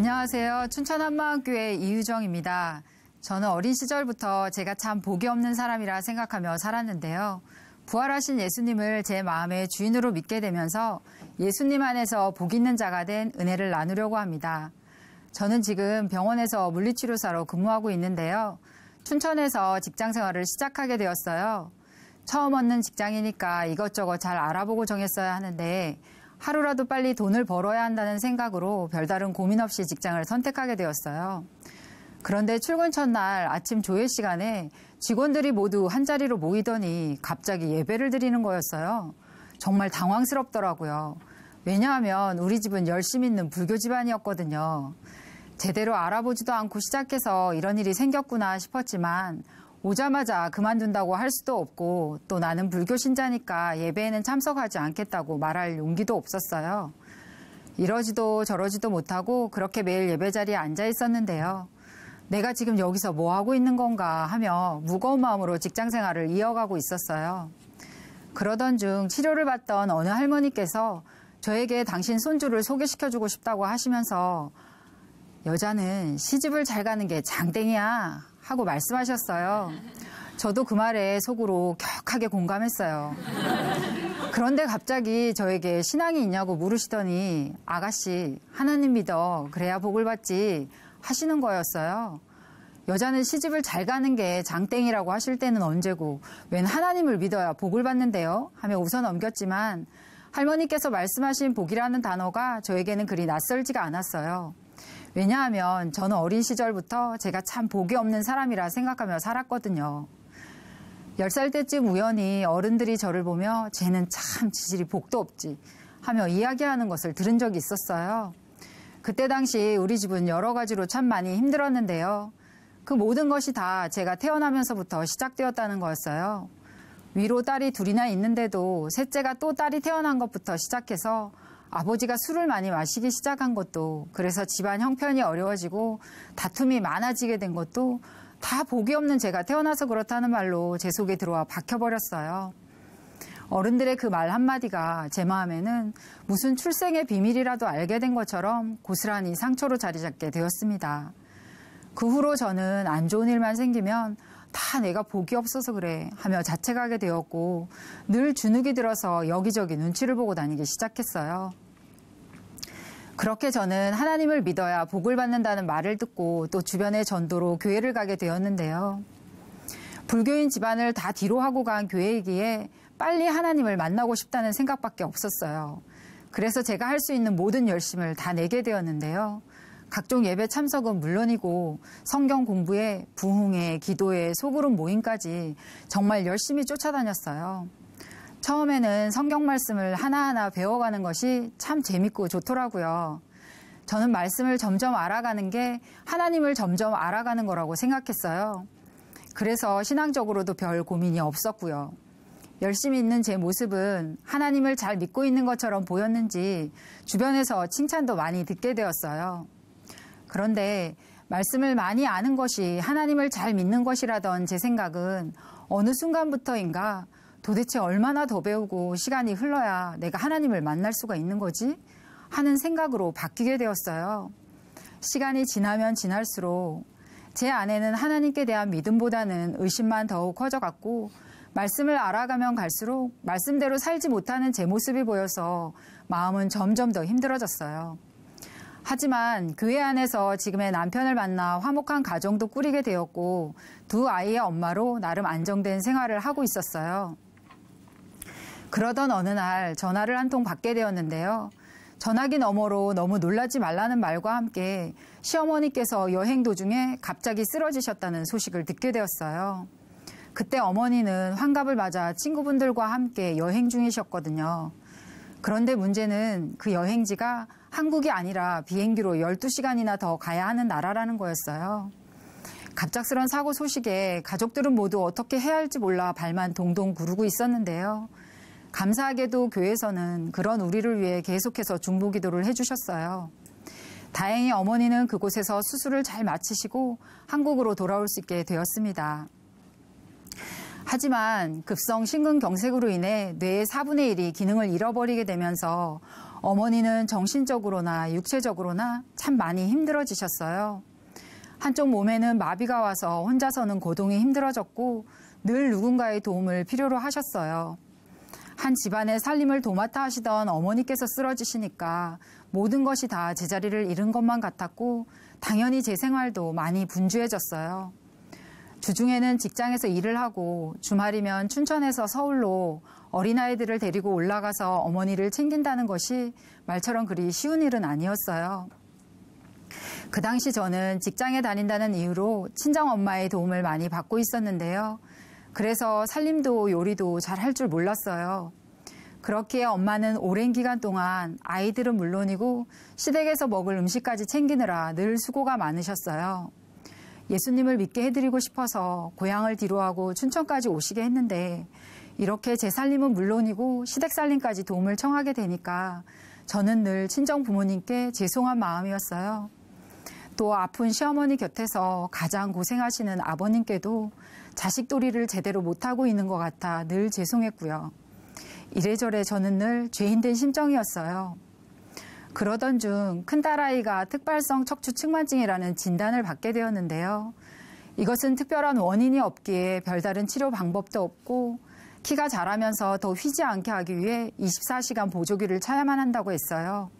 안녕하세요. 춘천 한마음교회 이유정입니다. 저는 어린 시절부터 제가 참 복이 없는 사람이라 생각하며 살았는데요. 부활하신 예수님을 제 마음의 주인으로 믿게 되면서 예수님 안에서 복 있는 자가 된 은혜를 나누려고 합니다. 저는 지금 병원에서 물리치료사로 근무하고 있는데요. 춘천에서 직장 생활을 시작하게 되었어요. 처음 얻는 직장이니까 이것저것 잘 알아보고 정했어야 하는데 하루라도 빨리 돈을 벌어야 한다는 생각으로 별다른 고민 없이 직장을 선택하게 되었어요. 그런데 출근 첫날 아침 조회 시간에 직원들이 모두 한자리로 모이더니 갑자기 예배를 드리는 거였어요. 정말 당황스럽더라고요. 왜냐하면 우리 집은 열심 있는 불교 집안이었거든요. 제대로 알아보지도 않고 시작해서 이런 일이 생겼구나 싶었지만 오자마자 그만둔다고 할 수도 없고 또 나는 불교 신자니까 예배에는 참석하지 않겠다고 말할 용기도 없었어요. 이러지도 저러지도 못하고 그렇게 매일 예배 자리에 앉아 있었는데요. 내가 지금 여기서 뭐 하고 있는 건가 하며 무거운 마음으로 직장 생활을 이어가고 있었어요. 그러던 중 치료를 받던 어느 할머니께서 저에게 당신 손주를 소개시켜주고 싶다고 하시면서 여자는 시집을 잘 가는 게 장땡이야 하고 말씀하셨어요. 저도 그 말에 속으로 격하게 공감했어요. 그런데 갑자기 저에게 신앙이 있냐고 물으시더니 아가씨 하나님 믿어 그래야 복을 받지 하시는 거였어요. 여자는 시집을 잘 가는 게 장땡이라고 하실 때는 언제고 웬 하나님을 믿어야 복을 받는데요 하며 웃어 넘겼지만 할머니께서 말씀하신 복이라는 단어가 저에게는 그리 낯설지가 않았어요. 왜냐하면 저는 어린 시절부터 제가 참 복이 없는 사람이라 생각하며 살았거든요. 10살 때쯤 우연히 어른들이 저를 보며 쟤는 참 지질이 복도 없지 하며 이야기하는 것을 들은 적이 있었어요. 그때 당시 우리 집은 여러 가지로 참 많이 힘들었는데요. 그 모든 것이 다 제가 태어나면서부터 시작되었다는 거였어요. 위로 딸이 둘이나 있는데도 셋째가 또 딸이 태어난 것부터 시작해서 아버지가 술을 많이 마시기 시작한 것도 그래서 집안 형편이 어려워지고 다툼이 많아지게 된 것도 다 복이 없는 제가 태어나서 그렇다는 말로 제 속에 들어와 박혀버렸어요. 어른들의 그 말 한마디가 제 마음에는 무슨 출생의 비밀이라도 알게 된 것처럼 고스란히 상처로 자리 잡게 되었습니다. 그 후로 저는 안 좋은 일만 생기면 다 내가 복이 없어서 그래 하며 자책하게 되었고 늘 주눅이 들어서 여기저기 눈치를 보고 다니기 시작했어요. 그렇게 저는 하나님을 믿어야 복을 받는다는 말을 듣고 또 주변의 전도로 교회를 가게 되었는데요. 불교인 집안을 다 뒤로 하고 간 교회이기에 빨리 하나님을 만나고 싶다는 생각밖에 없었어요. 그래서 제가 할 수 있는 모든 열심을 다 내게 되었는데요. 각종 예배 참석은 물론이고 성경 공부에 부흥회, 기도회, 소그룹 모임까지 정말 열심히 쫓아다녔어요. 처음에는 성경 말씀을 하나하나 배워가는 것이 참 재밌고 좋더라고요. 저는 말씀을 점점 알아가는 게 하나님을 점점 알아가는 거라고 생각했어요. 그래서 신앙적으로도 별 고민이 없었고요. 열심히 있는 제 모습은 하나님을 잘 믿고 있는 것처럼 보였는지 주변에서 칭찬도 많이 듣게 되었어요. 그런데 말씀을 많이 아는 것이 하나님을 잘 믿는 것이라던 제 생각은 어느 순간부터인가 도대체 얼마나 더 배우고 시간이 흘러야 내가 하나님을 만날 수가 있는 거지? 하는 생각으로 바뀌게 되었어요. 시간이 지나면 지날수록 제 안에는 하나님께 대한 믿음보다는 의심만 더욱 커져갔고 말씀을 알아가면 갈수록 말씀대로 살지 못하는 제 모습이 보여서 마음은 점점 더 힘들어졌어요. 하지만 교회 안에서 지금의 남편을 만나 화목한 가정도 꾸리게 되었고 두 아이의 엄마로 나름 안정된 생활을 하고 있었어요. 그러던 어느 날 전화를 한 통 받게 되었는데요. 전화기 너머로 너무 놀라지 말라는 말과 함께 시어머니께서 여행 도중에 갑자기 쓰러지셨다는 소식을 듣게 되었어요. 그때 어머니는 환갑을 맞아 친구분들과 함께 여행 중이셨거든요. 그런데 문제는 그 여행지가 한국이 아니라 비행기로 12시간이나 더 가야 하는 나라라는 거였어요. 갑작스런 사고 소식에 가족들은 모두 어떻게 해야 할지 몰라 발만 동동 구르고 있었는데요. 감사하게도 교회에서는 그런 우리를 위해 계속해서 중보기도를 해주셨어요. 다행히 어머니는 그곳에서 수술을 잘 마치시고 한국으로 돌아올 수 있게 되었습니다. 하지만 급성 심근경색으로 인해 뇌의 4분의 1이 기능을 잃어버리게 되면서 어머니는 정신적으로나 육체적으로나 참 많이 힘들어지셨어요. 한쪽 몸에는 마비가 와서 혼자서는 고동이 힘들어졌고 늘 누군가의 도움을 필요로 하셨어요. 한 집안의 살림을 도맡아 하시던 어머니께서 쓰러지시니까 모든 것이 다 제자리를 잃은 것만 같았고 당연히 제 생활도 많이 분주해졌어요. 주중에는 직장에서 일을 하고 주말이면 춘천에서 서울로 어린아이들을 데리고 올라가서 어머니를 챙긴다는 것이 말처럼 그리 쉬운 일은 아니었어요. 그 당시 저는 직장에 다닌다는 이유로 친정엄마의 도움을 많이 받고 있었는데요. 그래서 살림도 요리도 잘 할 줄 몰랐어요. 그렇기에 엄마는 오랜 기간 동안 아이들은 물론이고 시댁에서 먹을 음식까지 챙기느라 늘 수고가 많으셨어요. 예수님을 믿게 해드리고 싶어서 고향을 뒤로하고 춘천까지 오시게 했는데 이렇게 제 살림은 물론이고 시댁 살림까지 도움을 청하게 되니까 저는 늘 친정 부모님께 죄송한 마음이었어요. 또 아픈 시어머니 곁에서 가장 고생하시는 아버님께도 자식돌이를 제대로 못하고 있는 것 같아 늘 죄송했고요. 이래저래 저는 늘 죄인된 심정이었어요. 그러던 중 큰딸아이가 특발성 척추 측만증이라는 진단을 받게 되었는데요. 이것은 특별한 원인이 없기에 별다른 치료 방법도 없고 키가 자라면서 더 휘지 않게 하기 위해 24시간 보조기를 차야만 한다고 했어요.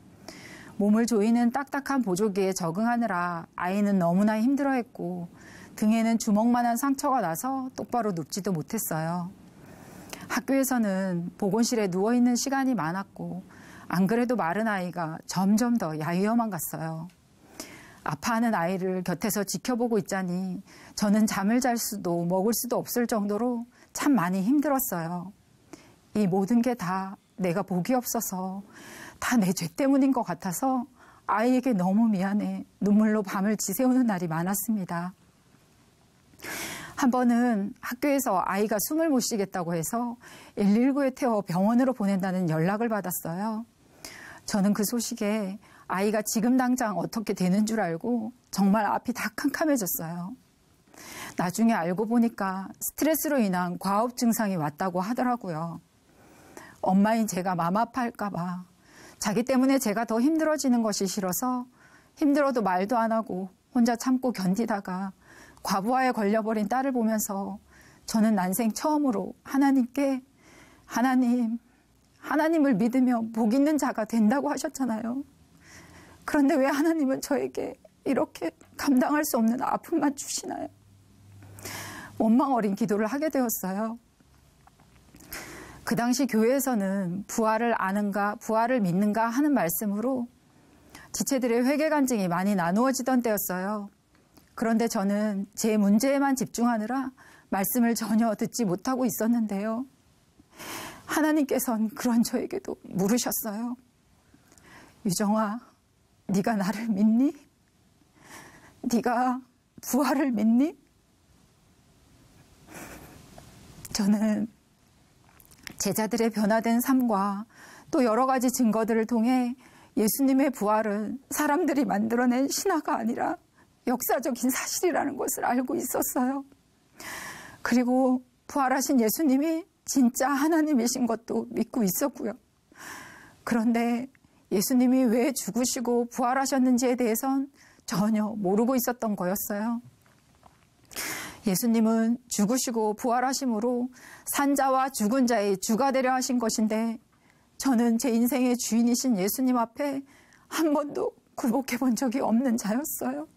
몸을 조이는 딱딱한 보조기에 적응하느라 아이는 너무나 힘들어했고 등에는 주먹만한 상처가 나서 똑바로 눕지도 못했어요. 학교에서는 보건실에 누워있는 시간이 많았고 안 그래도 마른 아이가 점점 더 야위어만 갔어요. 아파하는 아이를 곁에서 지켜보고 있자니 저는 잠을 잘 수도 먹을 수도 없을 정도로 참 많이 힘들었어요. 이 모든 게 다 내가 복이 없어서 다 내 죄 때문인 것 같아서 아이에게 너무 미안해 눈물로 밤을 지새우는 날이 많았습니다. 한 번은 학교에서 아이가 숨을 못 쉬겠다고 해서 119에 태워 병원으로 보낸다는 연락을 받았어요. 저는 그 소식에 아이가 지금 당장 어떻게 되는 줄 알고 정말 앞이 다 캄캄해졌어요. 나중에 알고 보니까 스트레스로 인한 과업 증상이 왔다고 하더라고요. 엄마인 제가 맘 아파할까 봐 자기 때문에 제가 더 힘들어지는 것이 싫어서 힘들어도 말도 안 하고 혼자 참고 견디다가 과부하에 걸려버린 딸을 보면서 저는 난생 처음으로 하나님께 하나님을 믿으면 복 있는 자가 된다고 하셨잖아요. 그런데 왜 하나님은 저에게 이렇게 감당할 수 없는 아픔만 주시나요? 원망 어린 기도를 하게 되었어요. 그 당시 교회에서는 부활을 아는가 부활을 믿는가 하는 말씀으로 지체들의 회개 간증이 많이 나누어지던 때였어요. 그런데 저는 제 문제에만 집중하느라 말씀을 전혀 듣지 못하고 있었는데요. 하나님께서는 그런 저에게도 물으셨어요. 유정아, 네가 나를 믿니? 네가 부활을 믿니? 저는 제자들의 변화된 삶과 또 여러 가지 증거들을 통해 예수님의 부활은 사람들이 만들어낸 신화가 아니라 역사적인 사실이라는 것을 알고 있었어요. 그리고 부활하신 예수님이 진짜 하나님이신 것도 믿고 있었고요. 그런데 예수님이 왜 죽으시고 부활하셨는지에 대해선 전혀 모르고 있었던 거였어요. 예수님은 죽으시고 부활하심으로 산자와 죽은 자의 주가 되려 하신 것인데 저는 제 인생의 주인이신 예수님 앞에 한 번도 굴복해 본 적이 없는 자였어요.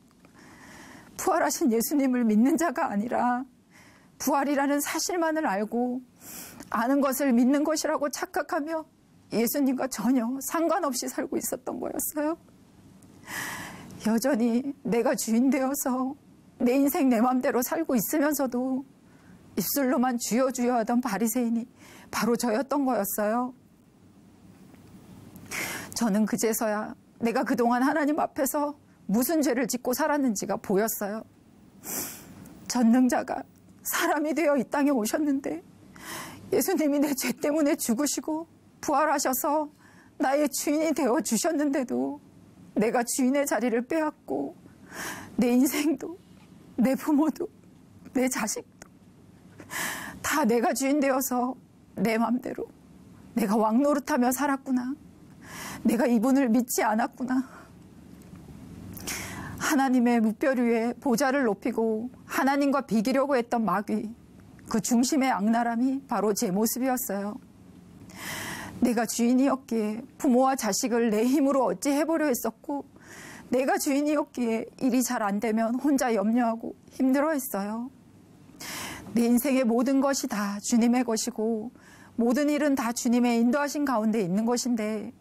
부활하신 예수님을 믿는 자가 아니라 부활이라는 사실만을 알고 아는 것을 믿는 것이라고 착각하며 예수님과 전혀 상관없이 살고 있었던 거였어요. 여전히 내가 주인 되어서 내 인생 내 맘대로 살고 있으면서도 입술로만 주여 주여 하던 바리새인이 바로 저였던 거였어요. 저는 그제서야 내가 그동안 하나님 앞에서 무슨 죄를 짓고 살았는지가 보였어요. 전능자가 사람이 되어 이 땅에 오셨는데 예수님이 내 죄 때문에 죽으시고 부활하셔서 나의 주인이 되어 주셨는데도 내가 주인의 자리를 빼앗고 내 인생도 내 부모도 내 자식도 다 내가 주인 되어서 내 맘대로 내가 왕노릇하며 살았구나. 내가 이분을 믿지 않았구나. 하나님의 묵별 위에 보좌를 높이고 하나님과 비기려고 했던 마귀, 그 중심의 악랄함이 바로 제 모습이었어요. 내가 주인이었기에 부모와 자식을 내 힘으로 어찌 해보려 했었고, 내가 주인이었기에 일이 잘 안 되면 혼자 염려하고 힘들어했어요. 내 인생의 모든 것이 다 주님의 것이고 모든 일은 다 주님의 인도하신 가운데 있는 것인데,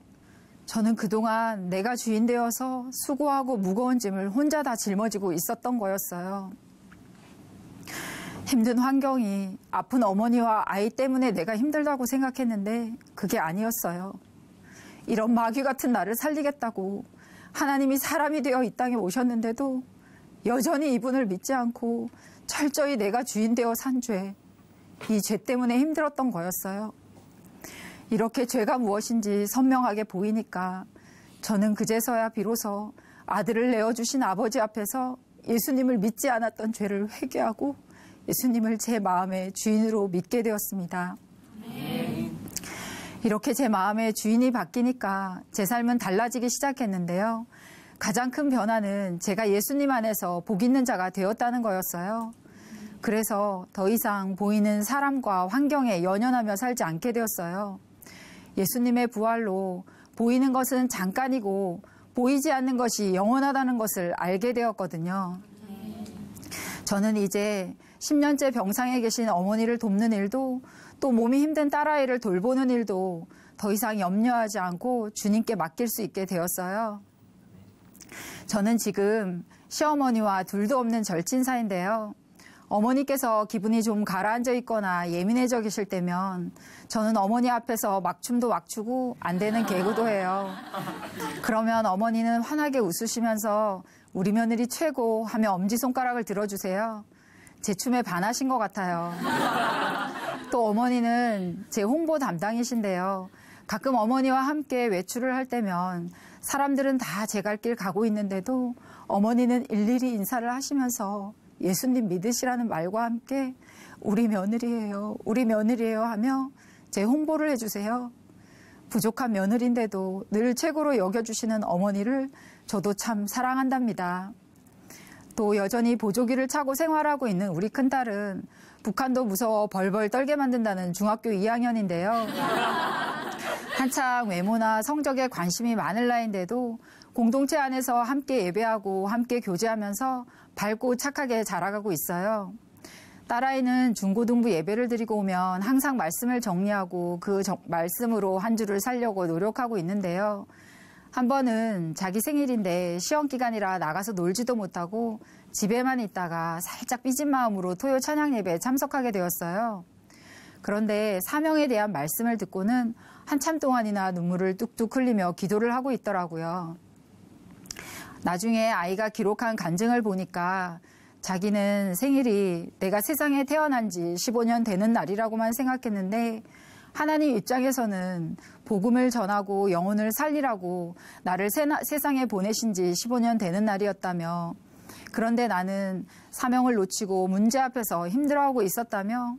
저는 그동안 내가 주인 되어서 수고하고 무거운 짐을 혼자 다 짊어지고 있었던 거였어요. 힘든 환경이 아픈 어머니와 아이 때문에 내가 힘들다고 생각했는데 그게 아니었어요. 이런 마귀 같은 나를 살리겠다고 하나님이 사람이 되어 이 땅에 오셨는데도 여전히 이분을 믿지 않고 철저히 내가 주인 되어 산 죄, 이 죄 때문에 힘들었던 거였어요. 이렇게 죄가 무엇인지 선명하게 보이니까 저는 그제서야 비로소 아들을 내어주신 아버지 앞에서 예수님을 믿지 않았던 죄를 회개하고 예수님을 제 마음의 주인으로 믿게 되었습니다. 이렇게 제 마음의 주인이 바뀌니까 제 삶은 달라지기 시작했는데요. 가장 큰 변화는 제가 예수님 안에서 복 있는 자가 되었다는 거였어요. 그래서 더 이상 보이는 사람과 환경에 연연하며 살지 않게 되었어요. 예수님의 부활로 보이는 것은 잠깐이고 보이지 않는 것이 영원하다는 것을 알게 되었거든요. 저는 이제 10년째 병상에 계신 어머니를 돕는 일도, 또 몸이 힘든 딸아이를 돌보는 일도 더 이상 염려하지 않고 주님께 맡길 수 있게 되었어요. 저는 지금 시어머니와 둘도 없는 절친사인데요. 어머니께서 기분이 좀 가라앉아 있거나 예민해져 계실 때면 저는 어머니 앞에서 막춤도 막추고 안 되는 개그도 해요. 그러면 어머니는 환하게 웃으시면서 우리 며느리 최고 하며 엄지손가락을 들어주세요. 제 춤에 반하신 것 같아요. 또 어머니는 제 홍보 담당이신데요. 가끔 어머니와 함께 외출을 할 때면 사람들은 다 제 갈 길 가고 있는데도 어머니는 일일이 인사를 하시면서 예수님 믿으시라는 말과 함께 우리 며느리예요, 우리 며느리예요 하며 제 홍보를 해주세요. 부족한 며느리인데도 늘 최고로 여겨주시는 어머니를 저도 참 사랑한답니다. 또 여전히 보조기를 차고 생활하고 있는 우리 큰딸은 북한도 무서워 벌벌 떨게 만든다는 중학교 2학년인데요. 한창 외모나 성적에 관심이 많을 나이인데도 공동체 안에서 함께 예배하고 함께 교제하면서 밝고 착하게 자라가고 있어요. 딸아이는 중고등부 예배를 드리고 오면 항상 말씀을 정리하고 그 말씀으로 한 주를 살려고 노력하고 있는데요. 한 번은 자기 생일인데 시험 기간이라 나가서 놀지도 못하고 집에만 있다가 살짝 삐진 마음으로 토요 찬양 예배에 참석하게 되었어요. 그런데 사명에 대한 말씀을 듣고는 한참 동안이나 눈물을 뚝뚝 흘리며 기도를 하고 있더라고요. 나중에 아이가 기록한 간증을 보니까 자기는 생일이 내가 세상에 태어난 지 15년 되는 날이라고만 생각했는데 하나님 입장에서는 복음을 전하고 영혼을 살리라고 나를 세상에 보내신 지 15년 되는 날이었다며, 그런데 나는 사명을 놓치고 문제 앞에서 힘들어하고 있었다며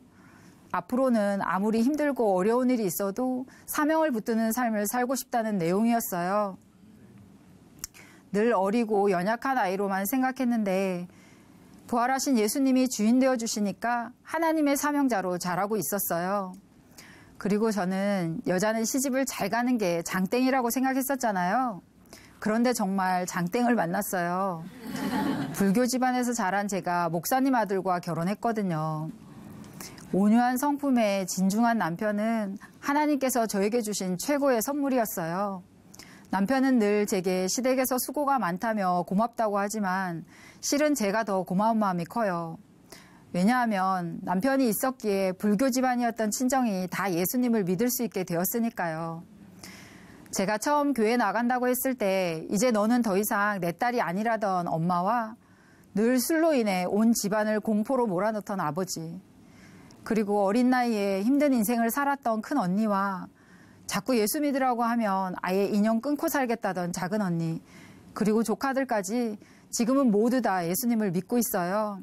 앞으로는 아무리 힘들고 어려운 일이 있어도 사명을 붙드는 삶을 살고 싶다는 내용이었어요. 늘 어리고 연약한 아이로만 생각했는데 부활하신 예수님이 주인 되어주시니까 하나님의 사명자로 자라고 있었어요. 그리고 저는 여자는 시집을 잘 가는 게 장땡이라고 생각했었잖아요. 그런데 정말 장땡을 만났어요. 불교 집안에서 자란 제가 목사님 아들과 결혼했거든요. 온유한 성품에 진중한 남편은 하나님께서 저에게 주신 최고의 선물이었어요. 남편은 늘 제게 시댁에서 수고가 많다며 고맙다고 하지만 실은 제가 더 고마운 마음이 커요. 왜냐하면 남편이 있었기에 불교 집안이었던 친정이 다 예수님을 믿을 수 있게 되었으니까요. 제가 처음 교회 나간다고 했을 때 이제 너는 더 이상 내 딸이 아니라던 엄마와 늘 술로 인해 온 집안을 공포로 몰아넣던 아버지, 그리고 어린 나이에 힘든 인생을 살았던 큰 언니와 자꾸 예수 믿으라고 하면 아예 인연 끊고 살겠다던 작은 언니, 그리고 조카들까지 지금은 모두 다 예수님을 믿고 있어요.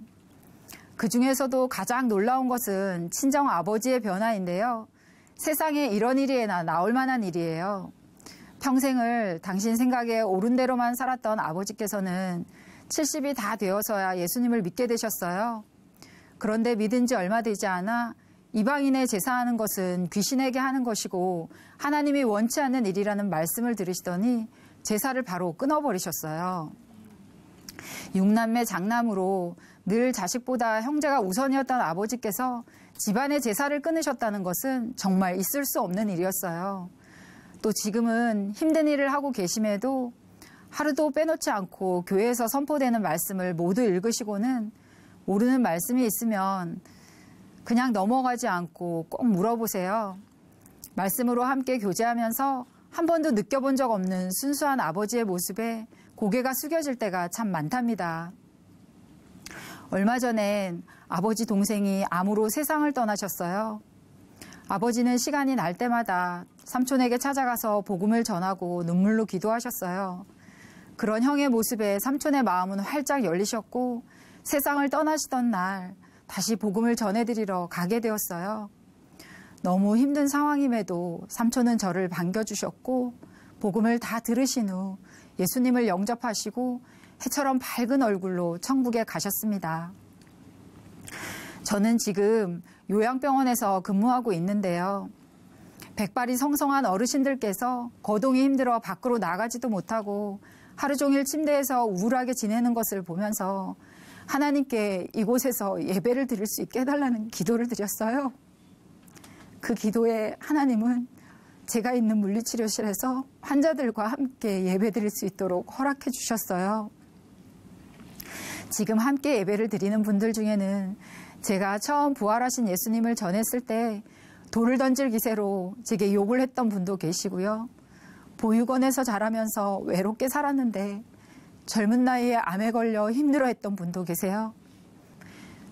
그 중에서도 가장 놀라운 것은 친정 아버지의 변화인데요. 세상에 이런 일이나 나올 만한 일이에요. 평생을 당신 생각에 옳은 대로만 살았던 아버지께서는 70이 다 되어서야 예수님을 믿게 되셨어요. 그런데 믿은 지 얼마 되지 않아 이방인의 제사하는 것은 귀신에게 하는 것이고 하나님이 원치 않는 일이라는 말씀을 들으시더니 제사를 바로 끊어버리셨어요. 6남매 장남으로 늘 자식보다 형제가 우선이었던 아버지께서 집안의 제사를 끊으셨다는 것은 정말 있을 수 없는 일이었어요. 또 지금은 힘든 일을 하고 계심에도 하루도 빼놓지 않고 교회에서 선포되는 말씀을 모두 읽으시고는 모르는 말씀이 있으면 그냥 넘어가지 않고 꼭 물어보세요. 말씀으로 함께 교제하면서 한 번도 느껴본 적 없는 순수한 아버지의 모습에 고개가 숙여질 때가 참 많답니다. 얼마 전엔 아버지 동생이 암으로 세상을 떠나셨어요. 아버지는 시간이 날 때마다 삼촌에게 찾아가서 복음을 전하고 눈물로 기도하셨어요. 그런 형의 모습에 삼촌의 마음은 활짝 열리셨고 세상을 떠나시던 날 다시 복음을 전해드리러 가게 되었어요. 너무 힘든 상황임에도 삼촌은 저를 반겨주셨고 복음을 다 들으신 후 예수님을 영접하시고 해처럼 밝은 얼굴로 천국에 가셨습니다. 저는 지금 요양병원에서 근무하고 있는데요. 백발이 성성한 어르신들께서 거동이 힘들어 밖으로 나가지도 못하고 하루 종일 침대에서 우울하게 지내는 것을 보면서 하나님께 이곳에서 예배를 드릴 수 있게 해달라는 기도를 드렸어요. 그 기도에 하나님은 제가 있는 물리치료실에서 환자들과 함께 예배 드릴 수 있도록 허락해 주셨어요. 지금 함께 예배를 드리는 분들 중에는 제가 처음 부활하신 예수님을 전했을 때 돌을 던질 기세로 제게 욕을 했던 분도 계시고요. 보육원에서 자라면서 외롭게 살았는데 젊은 나이에 암에 걸려 힘들어했던 분도 계세요.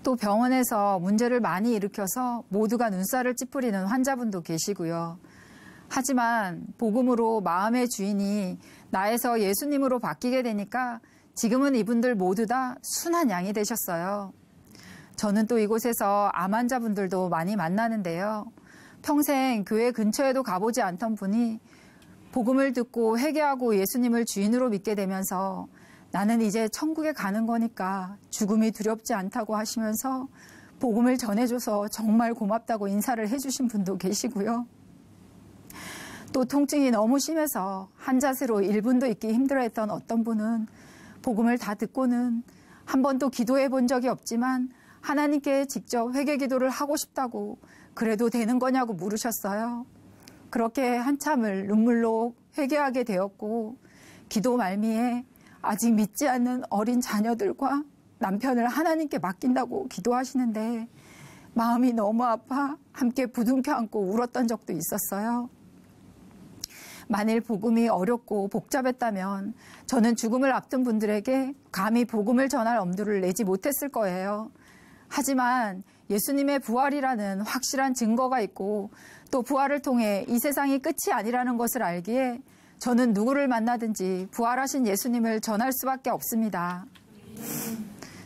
또 병원에서 문제를 많이 일으켜서 모두가 눈살을 찌푸리는 환자분도 계시고요. 하지만 복음으로 마음의 주인이 나에서 예수님으로 바뀌게 되니까 지금은 이분들 모두 다 순한 양이 되셨어요. 저는 또 이곳에서 암 환자분들도 많이 만나는데요. 평생 교회 근처에도 가보지 않던 분이 복음을 듣고 회개하고 예수님을 주인으로 믿게 되면서 나는 이제 천국에 가는 거니까 죽음이 두렵지 않다고 하시면서 복음을 전해줘서 정말 고맙다고 인사를 해주신 분도 계시고요. 또 통증이 너무 심해서 한 자세로 1분도 있기 힘들어했던 어떤 분은 복음을 다 듣고는 한 번도 기도해 본 적이 없지만 하나님께 직접 회개 기도를 하고 싶다고 그래도 되는 거냐고 물으셨어요. 그렇게 한참을 눈물로 회개하게 되었고 기도 말미에 아직 믿지 않는 어린 자녀들과 남편을 하나님께 맡긴다고 기도하시는데 마음이 너무 아파 함께 부둥켜 안고 울었던 적도 있었어요. 만일 복음이 어렵고 복잡했다면 저는 죽음을 앞둔 분들에게 감히 복음을 전할 엄두를 내지 못했을 거예요. 하지만 예수님의 부활이라는 확실한 증거가 있고 또 부활을 통해 이 세상이 끝이 아니라는 것을 알기에 저는 누구를 만나든지 부활하신 예수님을 전할 수밖에 없습니다.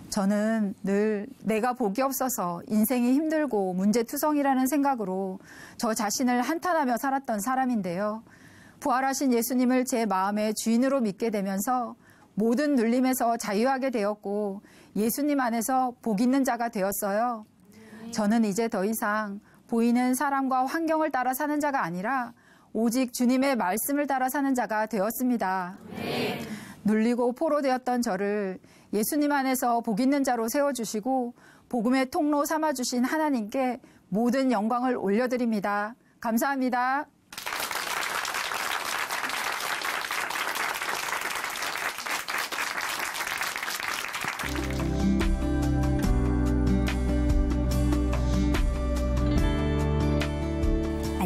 저는 늘 내가 복이 없어서 인생이 힘들고 문제투성이라는 생각으로 저 자신을 한탄하며 살았던 사람인데요. 부활하신 예수님을 제 마음의 주인으로 믿게 되면서 모든 눌림에서 자유하게 되었고 예수님 안에서 복 있는 자가 되었어요. 저는 이제 더 이상 보이는 사람과 환경을 따라 사는 자가 아니라 오직 주님의 말씀을 따라 사는 자가 되었습니다. 눌리고 포로되었던 저를 예수님 안에서 복 있는 자로 세워주시고 복음의 통로 삼아주신 하나님께 모든 영광을 올려드립니다. 감사합니다.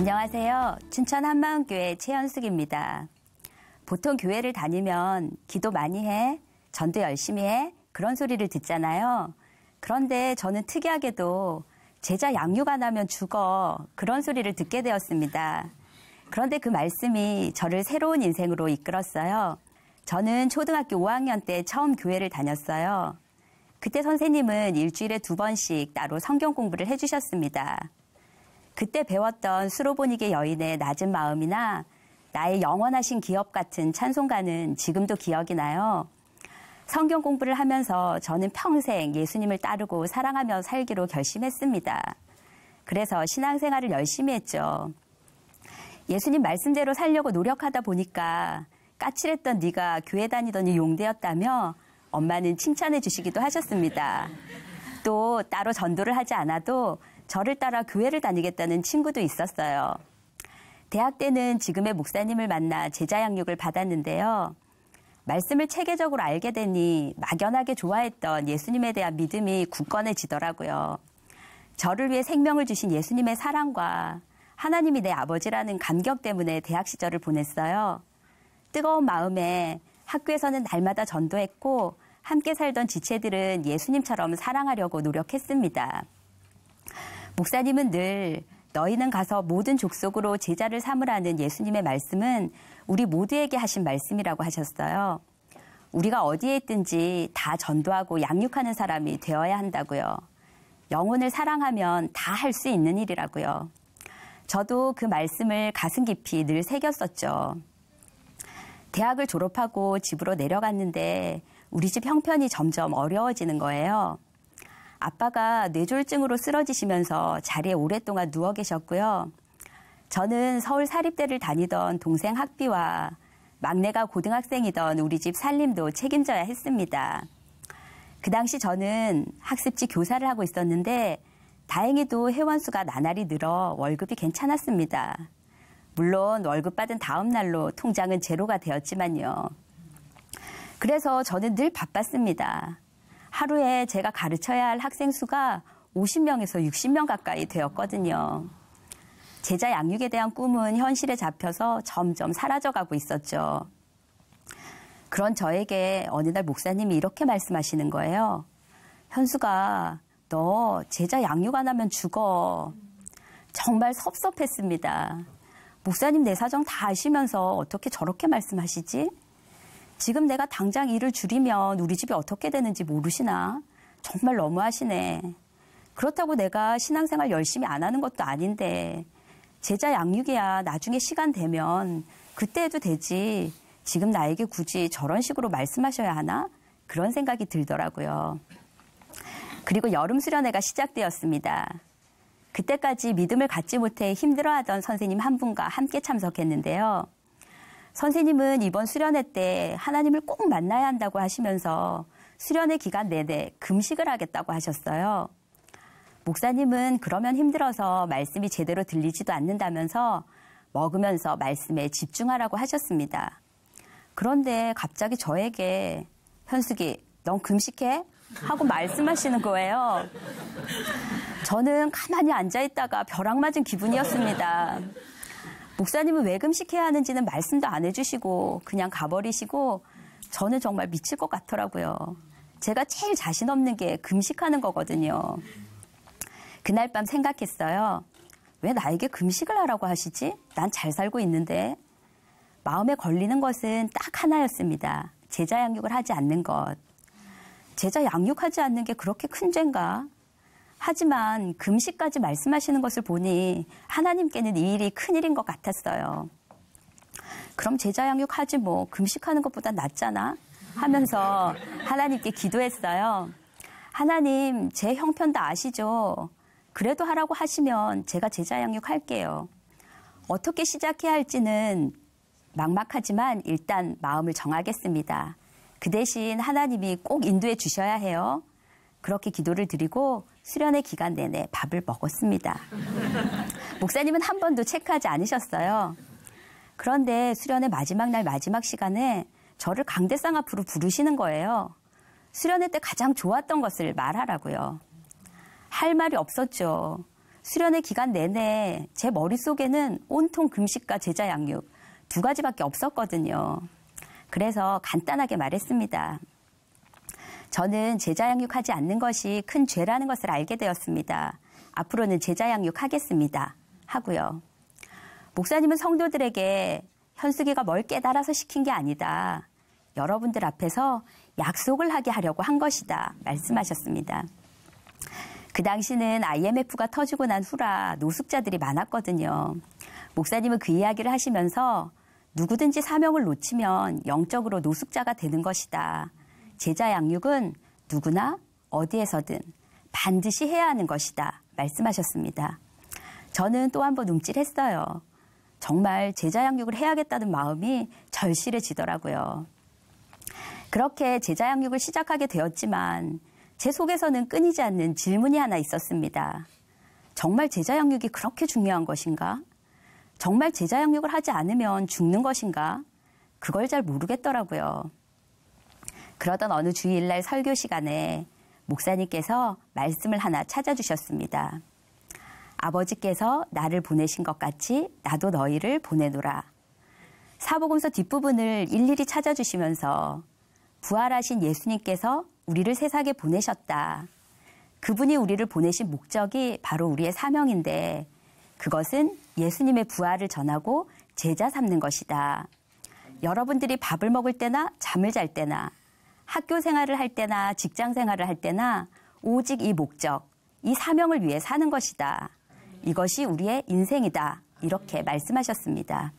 안녕하세요. 춘천 한마음교회 최현숙입니다. 보통 교회를 다니면 기도 많이 해, 전도 열심히 해, 그런 소리를 듣잖아요. 그런데 저는 특이하게도 제자 양육 안 하면 죽어, 그런 소리를 듣게 되었습니다. 그런데 그 말씀이 저를 새로운 인생으로 이끌었어요. 저는 초등학교 5학년 때 처음 교회를 다녔어요. 그때 선생님은 일주일에 2번씩 따로 성경 공부를 해주셨습니다. 그때 배웠던 수로보니게 여인의 낮은 마음이나 나의 영원하신 기업 같은 찬송가는 지금도 기억이 나요. 성경 공부를 하면서 저는 평생 예수님을 따르고 사랑하며 살기로 결심했습니다. 그래서 신앙생활을 열심히 했죠. 예수님 말씀대로 살려고 노력하다 보니까 까칠했던 네가 교회 다니더니 용되었다며 엄마는 칭찬해 주시기도 하셨습니다. 또 따로 전도를 하지 않아도 저를 따라 교회를 다니겠다는 친구도 있었어요. 대학 때는 지금의 목사님을 만나 제자 양육을 받았는데요. 말씀을 체계적으로 알게 되니 막연하게 좋아했던 예수님에 대한 믿음이 굳건해지더라고요. 저를 위해 생명을 주신 예수님의 사랑과 하나님이 내 아버지라는 감격 때문에 대학 시절을 보냈어요. 뜨거운 마음에 학교에서는 날마다 전도했고 함께 살던 지체들은 예수님처럼 사랑하려고 노력했습니다. 목사님은 늘 너희는 가서 모든 족속으로 제자를 삼으라는 예수님의 말씀은 우리 모두에게 하신 말씀이라고 하셨어요. 우리가 어디에 있든지 다 전도하고 양육하는 사람이 되어야 한다고요. 영혼을 사랑하면 다 할 수 있는 일이라고요. 저도 그 말씀을 가슴 깊이 늘 새겼었죠. 대학을 졸업하고 집으로 내려갔는데 우리 집 형편이 점점 어려워지는 거예요. 아빠가 뇌졸중으로 쓰러지시면서 자리에 오랫동안 누워 계셨고요. 저는 서울 사립대를 다니던 동생 학비와 막내가 고등학생이던 우리 집 살림도 책임져야 했습니다. 그 당시 저는 학습지 교사를 하고 있었는데 다행히도 회원수가 나날이 늘어 월급이 괜찮았습니다. 물론 월급 받은 다음 날로 통장은 제로가 되었지만요. 그래서 저는 늘 바빴습니다. 하루에 제가 가르쳐야 할 학생 수가 50명에서 60명 가까이 되었거든요. 제자 양육에 대한 꿈은 현실에 잡혀서 점점 사라져가고 있었죠. 그런 저에게 어느 날 목사님이 이렇게 말씀하시는 거예요. 현수가 너 제자 양육 안 하면 죽어. 정말 섭섭했습니다. 목사님 내 사정 다 아시면서 어떻게 저렇게 말씀하시지? 지금 내가 당장 일을 줄이면 우리 집이 어떻게 되는지 모르시나? 정말 너무하시네. 그렇다고 내가 신앙생활 열심히 안 하는 것도 아닌데 제자 양육이야 나중에 시간 되면 그때 해도 되지. 지금 나에게 굳이 저런 식으로 말씀하셔야 하나? 그런 생각이 들더라고요. 그리고 여름 수련회가 시작되었습니다. 그때까지 믿음을 갖지 못해 힘들어하던 선생님 한 분과 함께 참석했는데요. 선생님은 이번 수련회 때 하나님을 꼭 만나야 한다고 하시면서 수련회 기간 내내 금식을 하겠다고 하셨어요. 목사님은 그러면 힘들어서 말씀이 제대로 들리지도 않는다면서 먹으면서 말씀에 집중하라고 하셨습니다. 그런데 갑자기 저에게 현숙이 넌 금식해? 하고 말씀하시는 거예요. 저는 가만히 앉아있다가 벼락 맞은 기분이었습니다. 목사님은 왜 금식해야 하는지는 말씀도 안 해주시고 그냥 가버리시고 저는 정말 미칠 것 같더라고요. 제가 제일 자신 없는 게 금식하는 거거든요. 그날 밤 생각했어요. 왜 나에게 금식을 하라고 하시지? 난 잘 살고 있는데. 마음에 걸리는 것은 딱 하나였습니다. 제자 양육을 하지 않는 것. 제자 양육하지 않는 게 그렇게 큰 죄인가? 하지만 금식까지 말씀하시는 것을 보니 하나님께는 이 일이 큰일인 것 같았어요. 그럼 제자 양육하지 뭐 금식하는 것보다 낫잖아? 하면서 하나님께 기도했어요. 하나님, 제 형편 다 아시죠? 그래도 하라고 하시면 제가 제자 양육할게요. 어떻게 시작해야 할지는 막막하지만 일단 마음을 정하겠습니다. 그 대신 하나님이 꼭 인도해 주셔야 해요. 그렇게 기도를 드리고 수련회 기간 내내 밥을 먹었습니다. 목사님은 한 번도 체크하지 않으셨어요. 그런데 수련회 마지막 날 마지막 시간에 저를 강대상 앞으로 부르시는 거예요. 수련회 때 가장 좋았던 것을 말하라고요. 할 말이 없었죠. 수련회 기간 내내 제 머릿속에는 온통 금식과 제자 양육 두 가지밖에 없었거든요. 그래서 간단하게 말했습니다. 저는 제자 양육하지 않는 것이 큰 죄라는 것을 알게 되었습니다. 앞으로는 제자 양육하겠습니다. 하고요. 목사님은 성도들에게 현숙이가 뭘 깨달아서 시킨 게 아니다. 여러분들 앞에서 약속을 하게 하려고 한 것이다. 말씀하셨습니다. 그 당시는 IMF가 터지고 난 후라 노숙자들이 많았거든요. 목사님은 그 이야기를 하시면서 누구든지 사명을 놓치면 영적으로 노숙자가 되는 것이다. 제자 양육은 누구나 어디에서든 반드시 해야 하는 것이다. 말씀하셨습니다. 저는 또 한 번 움찔했어요. 정말 제자 양육을 해야겠다는 마음이 절실해지더라고요. 그렇게 제자 양육을 시작하게 되었지만 제 속에서는 끊이지 않는 질문이 하나 있었습니다. 정말 제자 양육이 그렇게 중요한 것인가? 정말 제자 양육을 하지 않으면 죽는 것인가? 그걸 잘 모르겠더라고요. 그러던 어느 주일날 설교 시간에 목사님께서 말씀을 하나 찾아주셨습니다. 아버지께서 나를 보내신 것 같이 나도 너희를 보내노라. 사복음서 뒷부분을 일일이 찾아주시면서 부활하신 예수님께서 우리를 세상에 보내셨다. 그분이 우리를 보내신 목적이 바로 우리의 사명인데 그것은 예수님의 부활을 전하고 제자 삼는 것이다. 여러분들이 밥을 먹을 때나 잠을 잘 때나 학교 생활을 할 때나 직장 생활을 할 때나 오직 이 목적, 이 사명을 위해 사는 것이다. 이것이 우리의 인생이다. 이렇게 말씀하셨습니다.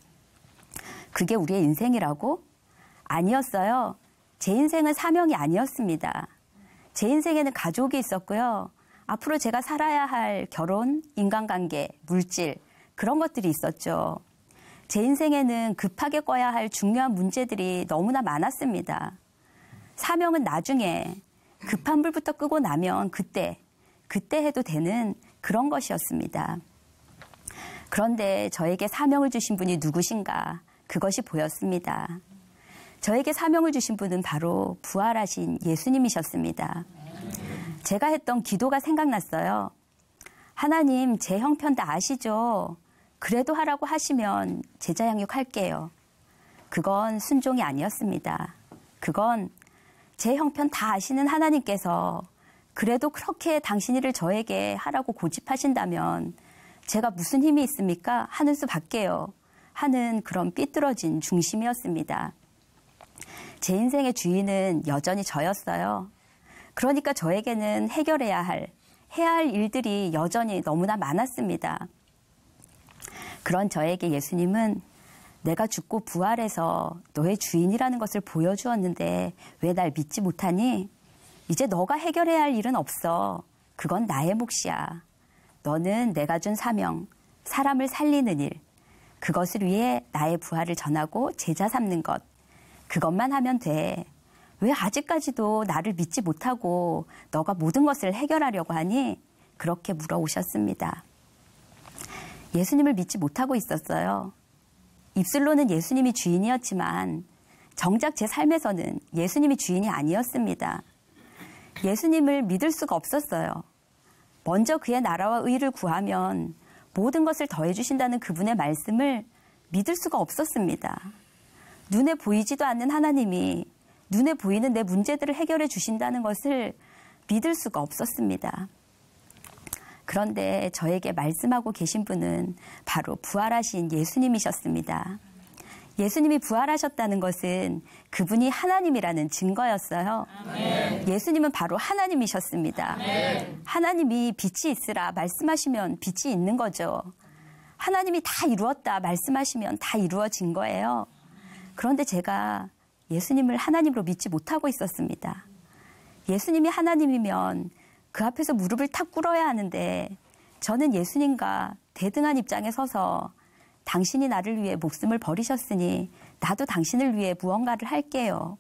그게 우리의 인생이라고? 아니었어요. 제 인생은 사명이 아니었습니다. 제 인생에는 가족이 있었고요. 앞으로 제가 살아야 할 결혼, 인간관계, 물질 그런 것들이 있었죠. 제 인생에는 급하게 꿔야 할 중요한 문제들이 너무나 많았습니다. 사명은 나중에 급한 불부터 끄고 나면 그때 해도 되는 그런 것이었습니다. 그런데 저에게 사명을 주신 분이 누구신가? 그것이 보였습니다. 저에게 사명을 주신 분은 바로 부활하신 예수님이셨습니다. 제가 했던 기도가 생각났어요. 하나님, 제 형편 다 아시죠? 그래도 하라고 하시면 제자 양육할게요. 그건 순종이 아니었습니다. 그건 제 형편 다 아시는 하나님께서 그래도 그렇게 당신 일을 저에게 하라고 고집하신다면 제가 무슨 힘이 있습니까? 하는 수밖에요. 하는 그런 삐뚤어진 중심이었습니다. 제 인생의 주인은 여전히 저였어요. 그러니까 저에게는 해야 할 일들이 여전히 너무나 많았습니다. 그런 저에게 예수님은 내가 죽고 부활해서 너의 주인이라는 것을 보여주었는데 왜 날 믿지 못하니? 이제 너가 해결해야 할 일은 없어. 그건 나의 몫이야. 너는 내가 준 사명, 사람을 살리는 일, 그것을 위해 나의 부활을 전하고 제자 삼는 것, 그것만 하면 돼. 왜 아직까지도 나를 믿지 못하고 너가 모든 것을 해결하려고 하니? 그렇게 물어오셨습니다. 예수님을 믿지 못하고 있었어요. 입술로는 예수님이 주인이었지만 정작 제 삶에서는 예수님이 주인이 아니었습니다. 예수님을 믿을 수가 없었어요. 먼저 그의 나라와 의를 구하면 모든 것을 더해주신다는 그분의 말씀을 믿을 수가 없었습니다. 눈에 보이지도 않는 하나님이 눈에 보이는 내 문제들을 해결해 주신다는 것을 믿을 수가 없었습니다. 그런데 저에게 말씀하고 계신 분은 바로 부활하신 예수님이셨습니다. 예수님이 부활하셨다는 것은 그분이 하나님이라는 증거였어요. 아멘. 예수님은 바로 하나님이셨습니다. 아멘. 하나님이 빛이 있으라 말씀하시면 빛이 있는 거죠. 하나님이 다 이루었다 말씀하시면 다 이루어진 거예요. 그런데 제가 예수님을 하나님으로 믿지 못하고 있었습니다. 예수님이 하나님이면 그 앞에서 무릎을 탁 꿇어야 하는데 저는 예수님과 대등한 입장에 서서 당신이 나를 위해 목숨을 버리셨으니 나도 당신을 위해 무언가를 할게요.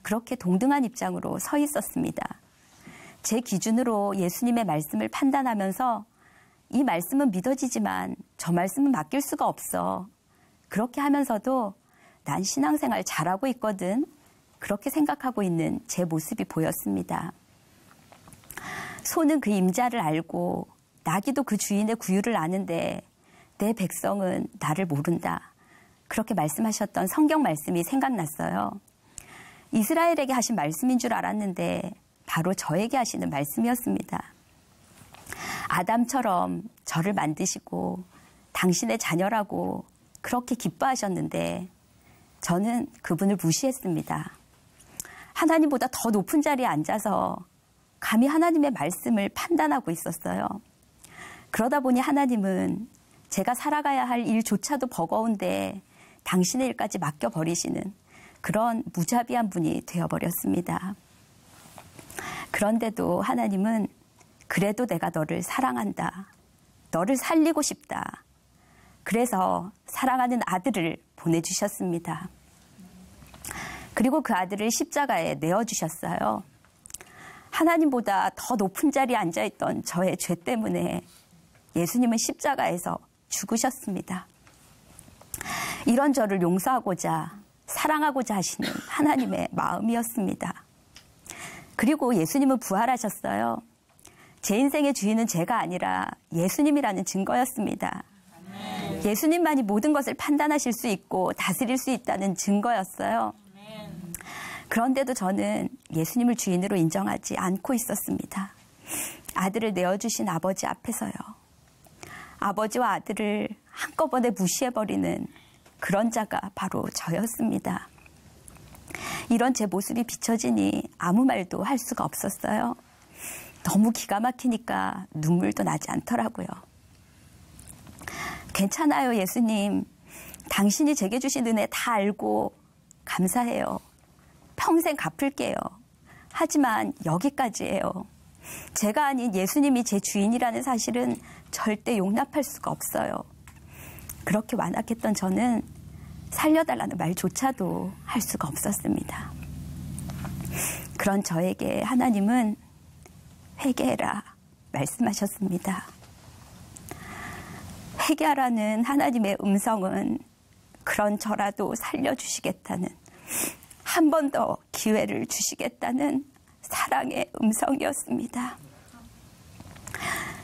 그렇게 동등한 입장으로 서 있었습니다. 제 기준으로 예수님의 말씀을 판단하면서 이 말씀은 믿어지지만 저 말씀은 맡길 수가 없어. 그렇게 하면서도 난 신앙생활 잘하고 있거든. 그렇게 생각하고 있는 제 모습이 보였습니다. 소는 그 임자를 알고 나귀도 그 주인의 구유를 아는데 내 백성은 나를 모른다. 그렇게 말씀하셨던 성경 말씀이 생각났어요. 이스라엘에게 하신 말씀인 줄 알았는데 바로 저에게 하시는 말씀이었습니다. 아담처럼 저를 만드시고 당신의 자녀라고 그렇게 기뻐하셨는데 저는 그분을 무시했습니다. 하나님보다 더 높은 자리에 앉아서 감히 하나님의 말씀을 판단하고 있었어요. 그러다 보니 하나님은 제가 살아가야 할 일조차도 버거운데 당신의 일까지 맡겨버리시는 그런 무자비한 분이 되어버렸습니다. 그런데도 하나님은 그래도 내가 너를 사랑한다. 너를 살리고 싶다. 그래서 사랑하는 아들을 보내주셨습니다. 그리고 그 아들을 십자가에 내어주셨어요. 하나님보다 더 높은 자리에 앉아있던 저의 죄 때문에 예수님은 십자가에서 죽으셨습니다. 이런 저를 용서하고자 사랑하고자 하시는 하나님의 마음이었습니다. 그리고 예수님은 부활하셨어요. 제 인생의 주인은 제가 아니라 예수님이라는 증거였습니다. 예수님만이 모든 것을 판단하실 수 있고 다스릴 수 있다는 증거였어요. 그런데도 저는 예수님을 주인으로 인정하지 않고 있었습니다. 아들을 내어주신 아버지 앞에서요. 아버지와 아들을 한꺼번에 무시해버리는 그런 자가 바로 저였습니다. 이런 제 모습이 비춰지니 아무 말도 할 수가 없었어요. 너무 기가 막히니까 눈물도 나지 않더라고요. 괜찮아요, 예수님. 당신이 제게 주신 은혜 다 알고 감사해요. 평생 갚을게요. 하지만 여기까지예요. 제가 아닌 예수님이 제 주인이라는 사실은 절대 용납할 수가 없어요. 그렇게 완악했던 저는 살려달라는 말조차도 할 수가 없었습니다. 그런 저에게 하나님은 회개해라 말씀하셨습니다. 회개하라는 하나님의 음성은 그런 저라도 살려주시겠다는, 한 번 더 기회를 주시겠다는 사랑의 음성이었습니다.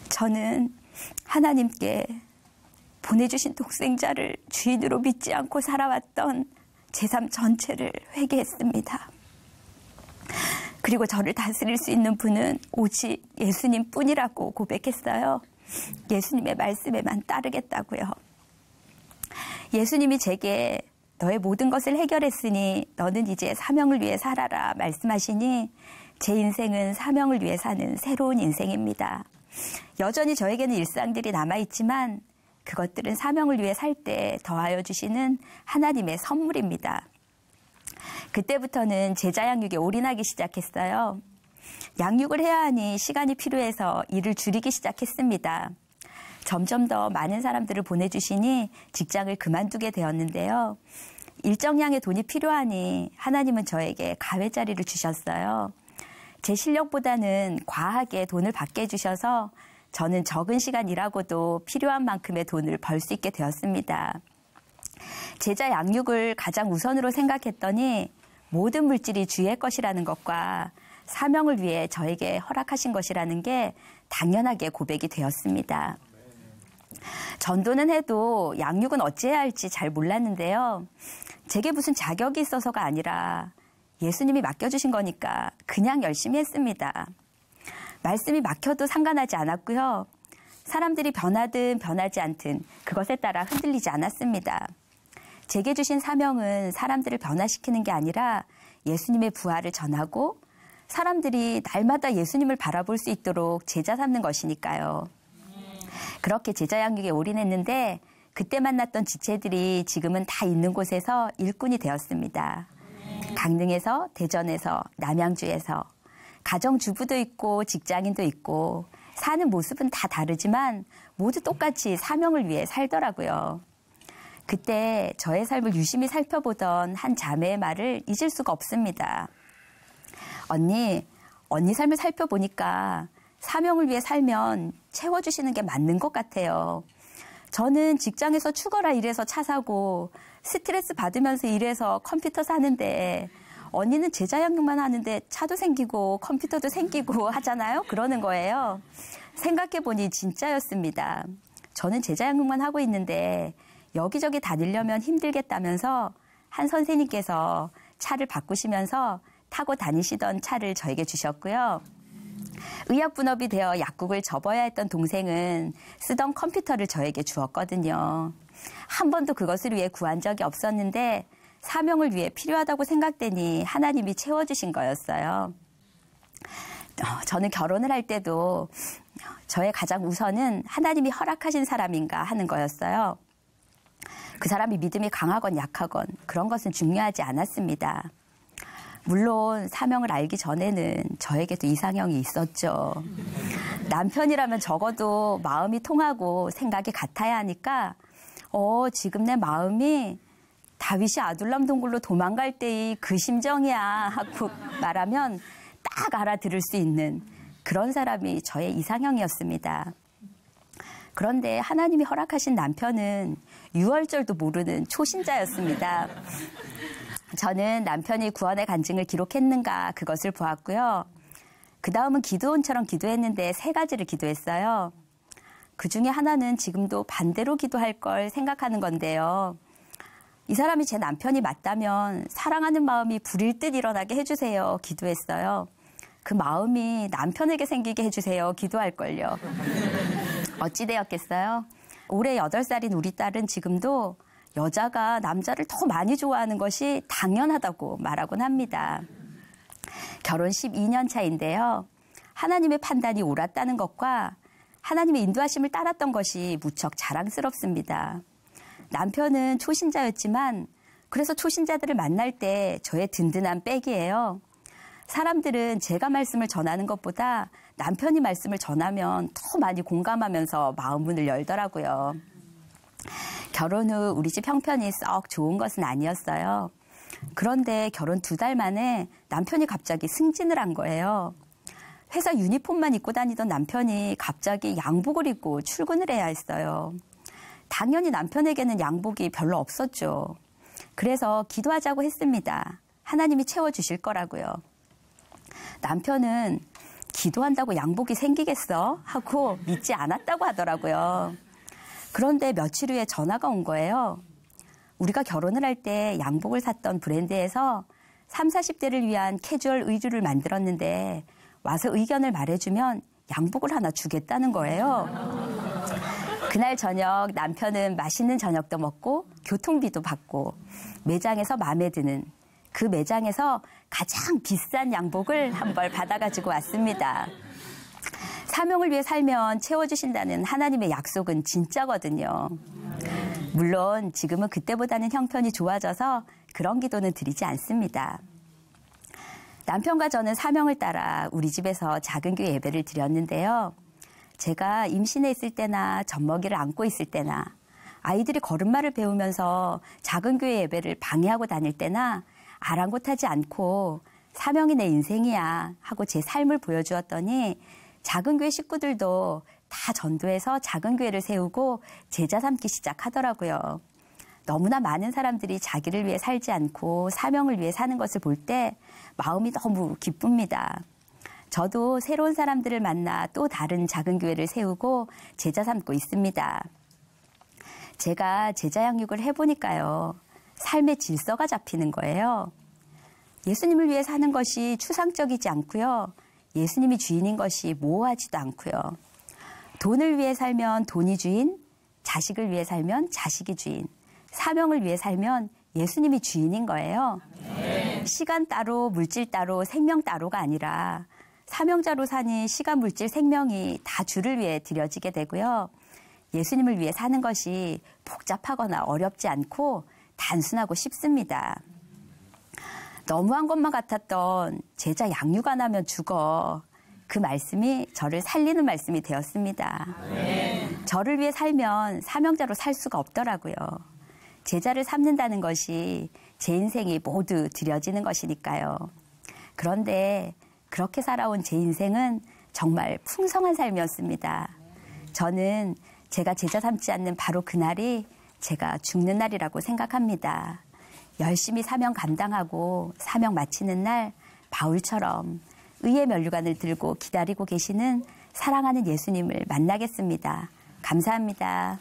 저는 하나님께 보내주신 독생자를 주인으로 믿지 않고 살아왔던 제 삶 전체를 회개했습니다. 그리고 저를 다스릴 수 있는 분은 오직 예수님 뿐이라고 고백했어요. 예수님의 말씀에만 따르겠다고요. 예수님이 제게 너의 모든 것을 해결했으니 너는 이제 사명을 위해 살아라 말씀하시니 제 인생은 사명을 위해 사는 새로운 인생입니다. 여전히 저에게는 일상들이 남아있지만 그것들은 사명을 위해 살 때 더하여 주시는 하나님의 선물입니다. 그때부터는 제자 양육에 올인하기 시작했어요. 양육을 해야 하니 시간이 필요해서 일을 줄이기 시작했습니다. 점점 더 많은 사람들을 보내주시니 직장을 그만두게 되었는데요. 일정량의 돈이 필요하니 하나님은 저에게 가외자리를 주셨어요. 제 실력보다는 과하게 돈을 받게 해주셔서 저는 적은 시간 일하고도 필요한 만큼의 돈을 벌 수 있게 되었습니다. 제자 양육을 가장 우선으로 생각했더니 모든 물질이 주의 것이라는 것과 사명을 위해 저에게 허락하신 것이라는 게 당연하게 고백이 되었습니다. 전도는 해도 양육은 어찌해야 할지 잘 몰랐는데요. 제게 무슨 자격이 있어서가 아니라 예수님이 맡겨주신 거니까 그냥 열심히 했습니다. 말씀이 막혀도 상관하지 않았고요. 사람들이 변하든 변하지 않든 그것에 따라 흔들리지 않았습니다. 제게 주신 사명은 사람들을 변화시키는 게 아니라 예수님의 부활을 전하고 사람들이 날마다 예수님을 바라볼 수 있도록 제자 삼는 것이니까요. 그렇게 제자 양육에 올인했는데 그때 만났던 지체들이 지금은 다 있는 곳에서 일꾼이 되었습니다. 강릉에서, 대전에서, 남양주에서 가정주부도 있고 직장인도 있고 사는 모습은 다 다르지만 모두 똑같이 사명을 위해 살더라고요. 그때 저의 삶을 유심히 살펴보던 한 자매의 말을 잊을 수가 없습니다. 언니 삶을 살펴보니까 사명을 위해 살면 채워주시는 게 맞는 것 같아요. 저는 직장에서 죽어라 일해서 차 사고 스트레스 받으면서 일해서 컴퓨터 사는데 언니는 제자 양육만 하는데 차도 생기고 컴퓨터도 생기고 하잖아요. 그러는 거예요. 생각해보니 진짜였습니다. 저는 제자 양육만 하고 있는데 여기저기 다니려면 힘들겠다면서 한 선생님께서 차를 바꾸시면서 타고 다니시던 차를 저에게 주셨고요. 의약분업이 되어 약국을 접어야 했던 동생은 쓰던 컴퓨터를 저에게 주었거든요. 한 번도 그것을 위해 구한 적이 없었는데 사명을 위해 필요하다고 생각되니 하나님이 채워주신 거였어요. 저는 결혼을 할 때도 저의 가장 우선은 하나님이 허락하신 사람인가 하는 거였어요. 그 사람이 믿음이 강하건 약하건 그런 것은 중요하지 않았습니다. 물론 사명을 알기 전에는 저에게도 이상형이 있었죠. 남편이라면 적어도 마음이 통하고 생각이 같아야 하니까 지금 내 마음이 다윗이 아둘람 동굴로 도망갈 때의 그 심정이야 하고 말하면 딱 알아들을 수 있는 그런 사람이 저의 이상형이었습니다. 그런데 하나님이 허락하신 남편은 유월절도 모르는 초신자였습니다. 저는 남편이 구원의 간증을 기록했는가 그것을 보았고요. 그 다음은 기드온처럼 기도했는데 3가지를 기도했어요. 그 중에 하나는 지금도 반대로 기도할 걸 생각하는 건데요. 이 사람이 제 남편이 맞다면 사랑하는 마음이 불일 듯 일어나게 해주세요. 기도했어요. 그 마음이 남편에게 생기게 해주세요. 기도할걸요. 어찌 되었겠어요? 올해 8살인 우리 딸은 지금도 여자가 남자를 더 많이 좋아하는 것이 당연하다고 말하곤 합니다. 결혼 12년 차인데요. 하나님의 판단이 옳았다는 것과 하나님의 인도하심을 따랐던 것이 무척 자랑스럽습니다. 남편은 초신자였지만 그래서 초신자들을 만날 때 저의 든든한 백이에요. 사람들은 제가 말씀을 전하는 것보다 남편이 말씀을 전하면 더 많이 공감하면서 마음문을 열더라고요. 결혼 후 우리 집 형편이 썩 좋은 것은 아니었어요. 그런데 결혼 2달 만에 남편이 갑자기 승진을 한 거예요. 회사 유니폼만 입고 다니던 남편이 갑자기 양복을 입고 출근을 해야 했어요. 당연히 남편에게는 양복이 별로 없었죠. 그래서 기도하자고 했습니다. 하나님이 채워주실 거라고요. 남편은 기도한다고 양복이 생기겠어? 하고 믿지 않았다고 하더라고요. 그런데 며칠 후에 전화가 온 거예요. 우리가 결혼을 할 때 양복을 샀던 브랜드에서 30, 40대를 위한 캐주얼 의류를 만들었는데 와서 의견을 말해주면 양복을 하나 주겠다는 거예요. 그날 저녁 남편은 맛있는 저녁도 먹고 교통비도 받고 매장에서 마음에 드는 그 매장에서 가장 비싼 양복을 한 벌 받아가지고 왔습니다. 사명을 위해 살면 채워주신다는 하나님의 약속은 진짜거든요. 물론 지금은 그때보다는 형편이 좋아져서 그런 기도는 드리지 않습니다. 남편과 저는 사명을 따라 우리 집에서 작은 교회 예배를 드렸는데요. 제가 임신해 있을 때나 젖먹이를 안고 있을 때나 아이들이 걸음마를 배우면서 작은 교회 예배를 방해하고 다닐 때나 아랑곳하지 않고 사명이 내 인생이야 하고 제 삶을 보여주었더니 작은 교회 식구들도 다 전도해서 작은 교회를 세우고 제자 삼기 시작하더라고요. 너무나 많은 사람들이 자기를 위해 살지 않고 사명을 위해 사는 것을 볼 때 마음이 너무 기쁩니다. 저도 새로운 사람들을 만나 또 다른 작은 교회를 세우고 제자 삼고 있습니다. 제가 제자 양육을 해보니까요. 삶의 질서가 잡히는 거예요. 예수님을 위해 사는 것이 추상적이지 않고요. 예수님이 주인인 것이 모호하지도 않고요. 돈을 위해 살면 돈이 주인, 자식을 위해 살면 자식이 주인, 사명을 위해 살면 예수님이 주인인 거예요. 시간 따로, 물질 따로, 생명 따로가 아니라 사명자로 사니 시간, 물질, 생명이 다 주를 위해 드려지게 되고요. 예수님을 위해 사는 것이 복잡하거나 어렵지 않고 단순하고 쉽습니다. 너무한 것만 같았던 제자 양육 안 하면 죽어. 그 말씀이 저를 살리는 말씀이 되었습니다. 저를 위해 살면 사명자로 살 수가 없더라고요. 제자를 삼는다는 것이 제 인생이 모두 드려지는 것이니까요. 그런데 그렇게 살아온 제 인생은 정말 풍성한 삶이었습니다. 저는 제가 제자 삼지 않는 바로 그날이 제가 죽는 날이라고 생각합니다. 열심히 사명 감당하고 사명 마치는 날 바울처럼 의의 면류관을 들고 기다리고 계시는 사랑하는 예수님을 만나겠습니다. 감사합니다.